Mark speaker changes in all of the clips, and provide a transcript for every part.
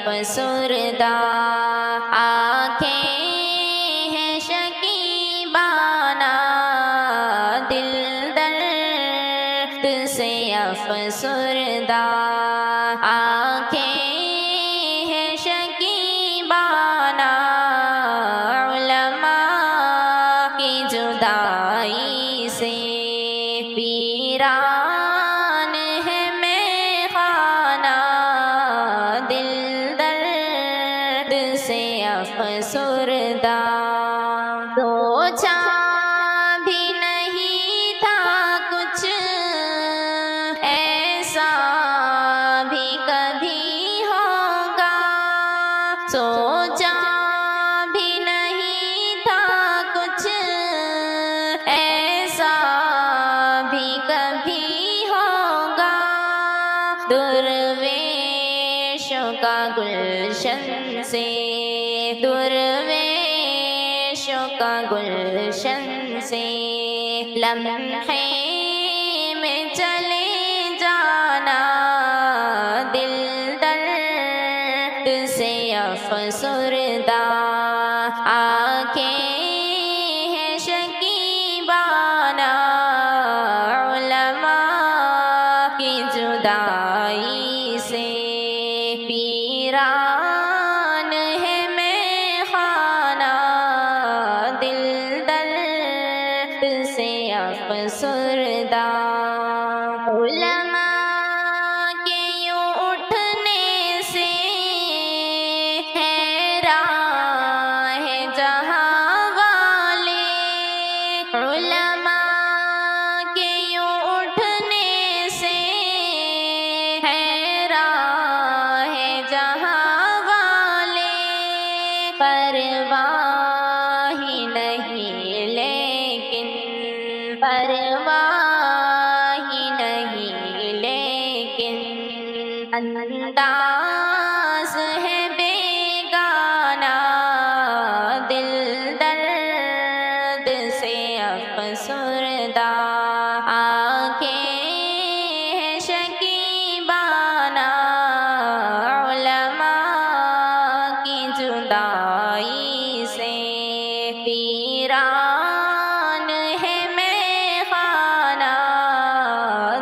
Speaker 1: افسردہ، آنکھیں ہیں شکیبانہ، دل درد سے افسردہ، آنکھیں ہیں شکیبانہ، علماء کی جدائی سے ویران ہے میں خانہ، دل درد سے افسردہ، سوچا بھی نہیں تھا کچھ ایسا بھی کبھی ہوگا، سوچا بھی نہیں تھا کچھ ایسا بھی کبھی ہوگا، درویشوں کا گلشن سے، درویشوں کا گلشن سے لمحے میں چلے جانا، دل درد سے افسردہ، آنکھیں ہیں شکیبانہ، علماء کی جدائی سے ویران ہے میں خانہ، دل درد سے افسردہ، علماء کے یوں اٹھنے سے حیران ہے جہاں والے، علماء کے یوں اٹھنے سے حیران ہے جہاں والے، پرواہ ہی نہیں لیکن، پرواہ ہی نہیں لیکن، انداز ہے بیگانہ، دل درد سے افسردہ، آنکھیں ہیں شکیبانہ، علماء کی جدائی سے ویران ہے میں خانہ،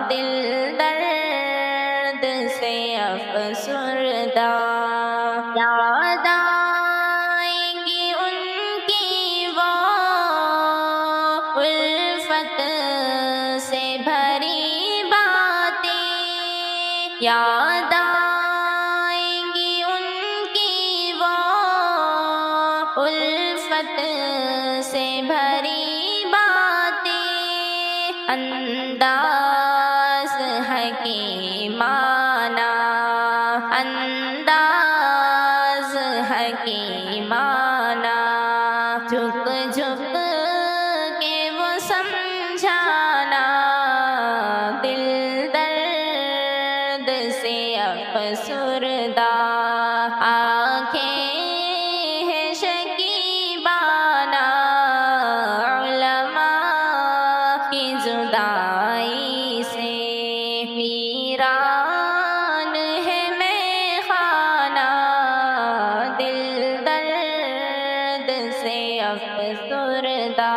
Speaker 1: دل درد سے افسردہ، یاد آئیں گی ان کی وہ الفت سے بھری باتیں، یاد آئیں گی ان کی وہ الفت سے بھری باتیں، انداز حکیمانہ، انداز حکیمانہ، جھک جھک کے وہ سمجھانا، دل درد سے افسردہ، آنکھیں ہیں شکیبانہ، علماء کی جدائی سے ویران ہے میں خانہ، دل درد سے افسردہ۔